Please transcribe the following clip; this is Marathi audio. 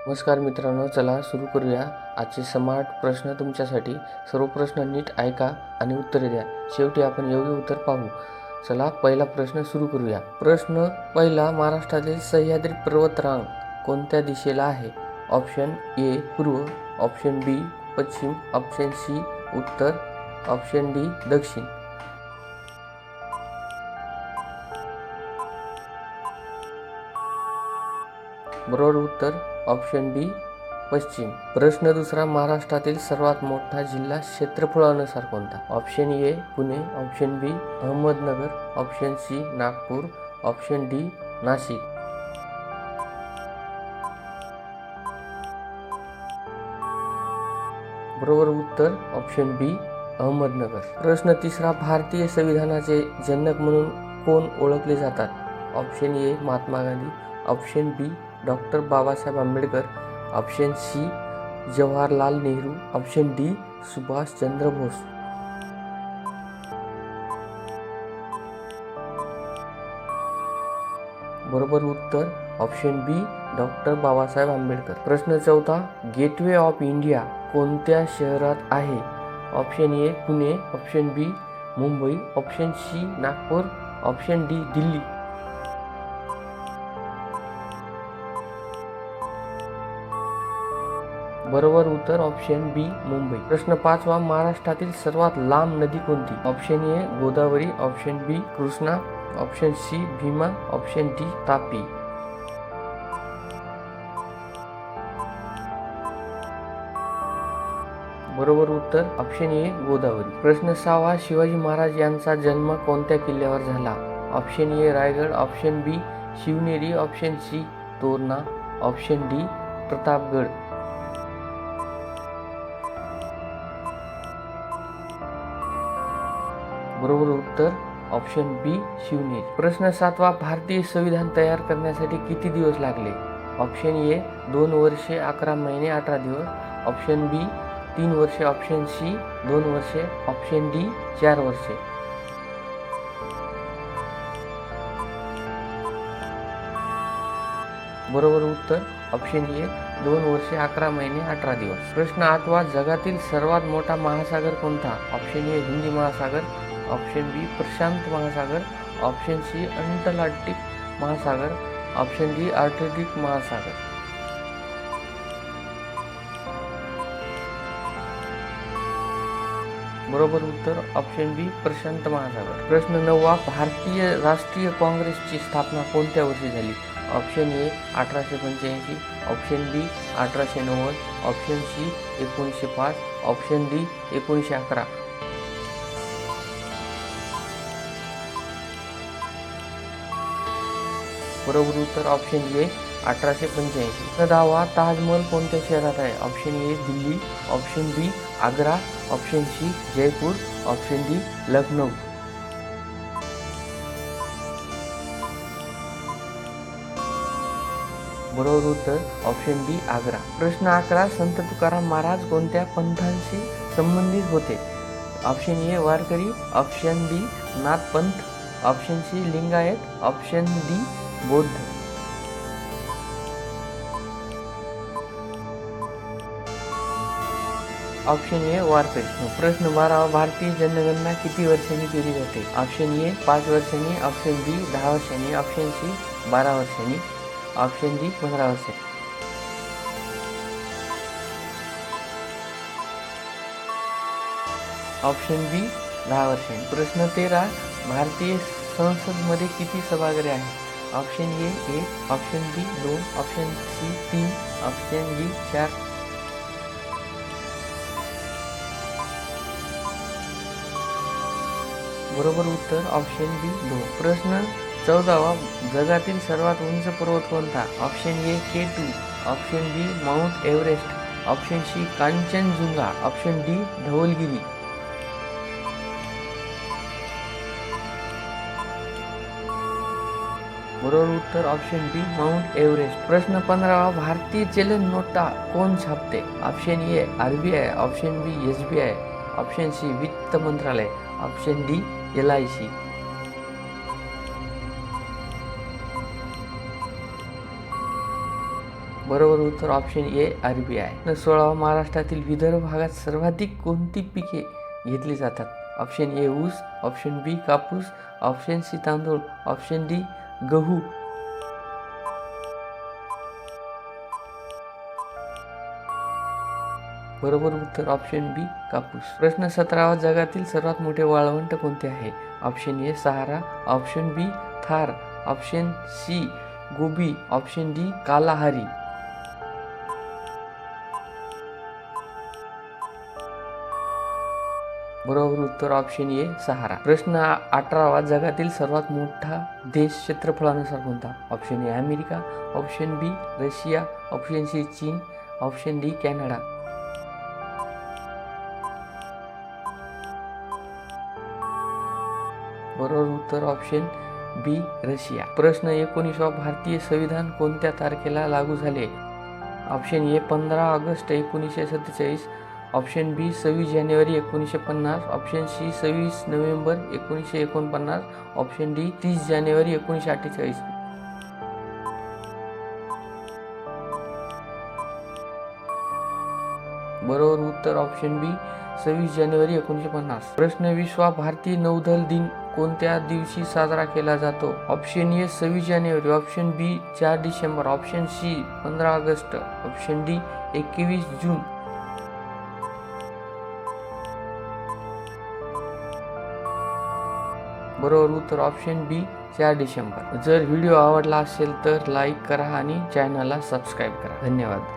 नमस्कार मित्रांनो, चला सुरू करूया आजचे स्मार्ट प्रश्न तुमच्यासाठी. सर्व प्रश्न नीट ऐका आणि उत्तरे द्या. शेवटी आपण योग्य उत्तर पाहू. चला पहिला प्रश्न सुरू करूया. प्रश्न पहिला, महाराष्ट्रातील सह्याद्री पर्वतरांग कोणत्या दिशेला आहे? ऑप्शन ए पूर्व, ऑप्शन बी पश्चिम, ऑप्शन सी उत्तर, ऑप्शन डी दक्षिण. बरोबर उत्तर ऑप्शन बी पश्चिम. प्रश्न दुसरा, महाराष्ट्रातील सर्वात मोठा जिल्हा क्षेत्रफळानुसार कोणता? Option A Pune, option B Ahmednagar, option C Nagpur, option D Nashik. बरोबर उत्तर ऑप्शन बी अहमदनगर. प्रश्न तिसरा, भारतीय संविधानाचे जनक म्हणून कोण ओळखले जातात? Option A Mahatma Gandhi, option B doctor Babasaheb Ambedkar, option C Jawaharlal Nehru, option D Subhashchandra Bose. बरोबर उत्तर option B doctor Babasaheb Ambedkar. प्रश्न चौथा, गेटवे ऑफ इंडिया कोणत्या शहरात आहे? Option A Pune, option B Mumbai, option C Nagpur, option D Delhi. बरोबर उत्तर ऑप्शन बी मुंबई. प्रश्न पाचवा, महाराष्ट्रातील सर्वात लांब नदी कोणती? Option A Godavari, option B Krishna, option C Bhima, option D Tapi. बरोबर उत्तर ऑप्शन ए गोदावरी. प्रश्न सहावा, शिवाजी महाराज यांचा जन्म कोणत्या किल्ल्यावर झाला? Option A Raigad, option B Shivneri, option C Torna, option D Pratapgad. बरोबर उत्तर ऑप्शन बी शिवनेरी. प्रश्न सातवा, भारतीय संविधान तयार करण्यासाठी किती दिवस लागले? ऑप्शन ए 2 वर्षे 11 महिने 18 दिवस, ऑप्शन बी 3 वर्षे, ऑप्शन सी 2 वर्षे, ऑप्शन डी 4 वर्षे. बरोबर उत्तर ऑप्शन ए 2 वर्षे 11 महिने 18 दिवस. प्रश्न आठवा, जगातील सर्वात मोठा महासागर कोणता? ऑप्शन ए हिंदी महासागर, ऑप्शन बी प्रशांत महासागर, ऑप्शन सी अंटार्क्टिक महासागर, ऑप्शन डी आर्क्टिक महासागर. बरोबर उत्तर ऑप्शन बी प्रशांत महासागर. प्रश्न नववा, भारतीय राष्ट्रीय काँग्रेसची स्थापना कोणत्या वर्षी झाली? Option A 1885, option B 1890, option C 1905, option D 1911. बरोबर उत्तर ऑप्शन ए 1885. दहावा, ताजमहल कोणत्या शहरात आहे? Option A Delhi, option B Agra, option C Jaipur, option D Lucknow. बरोबर उत्तर ऑप्शन बी आग्रा. प्रश्न 11, संत तुकाराम महाराज कोणत्या पंथांशी संबंधित होते? Option A Warkari, option B Nathpanth, option C Lingayat, option D बौद्ध. Option A Warkari. प्रश्न 12, भारतीय जनगणना किती वर्षांनी केली जाते? ऑप्शन ए 5 वर्षांनी, ऑप्शन बी 10 वर्षांनी, ऑप्शन सी 12 वर्षांनी, ऑप्शन डी 15 वर्षांनी. ऑप्शन बी 10 वर्षांनी. प्रश्न 13, भारतीय संसदमध्ये किती सभागृहे आहेत? Option A 1, option B 2, option C 3, option D 4. बरोबर उत्तर ऑप्शन बी 2. प्रश्न 14, जगातील सर्वात उंच पर्वत कोणता? Option A K2, option B Mount Everest, option C Kanchenjunga, option D Dhaulagiri. बरोबर उत्तर ऑप्शन बी माउंट एव्हरेस्ट. प्रश्न 15, भारतीय चलन नोटा कोण छापते? Option A RBI, option B SBI, option C वित्त मंत्रालय, ऑप्शन डी LIC. बरोबर उत्तर ऑप्शन ए RBI. 16 महाराष्ट्रातील विदर्भ भागात सर्वाधिक कोणती पिके घेतली जातात? ऑप्शन ए ऊस, ऑप्शन बी कापूस, ऑप्शन सी तांदूळ, ऑप्शन डी गहू. बरोबर उत्तर ऑप्शन बी कापूस. प्रश्न 17 जगातील सर्वात मोठे वाळवंट कोणते आहे? Option A Sahara, option B Thar, option C Gobi, option D Kalahari. बरोबर उत्तर ऑप्शन ए सहारा. प्रश्न 18 जगातील सर्वात मोठा देश क्षेत्रफळानुसार कोणता? Option A America, option B Russia, option C चीन, ऑप्शन डी कॅनडा. बरोबर उत्तर ऑप्शन बी रशिया. प्रश्न 19 भारतीय संविधान कोणत्या तारखेला लागू झाले? Option A 15 August 1947, option B 26 जानेवारी 1950, option C 26 November 1949, option D 30 जानेवारी 1948. बरोबर उत्तर ऑप्शन बी 26 जानेवारी 1950. प्रश्न 20 भारतीय नौदल दिन कोणत्या दिवशी साजरा केला जातो? ऑप्शन ए 26 जानेवारी, option B 4 December, option C 15 August, option D 21 June. बरोबर उत्तर ऑप्शन बी 4 डिसेंबर. जर व्हिडिओ आवडला असेल तर लाईक करा आणि चॅनलला सबस्क्राईब करा. धन्यवाद.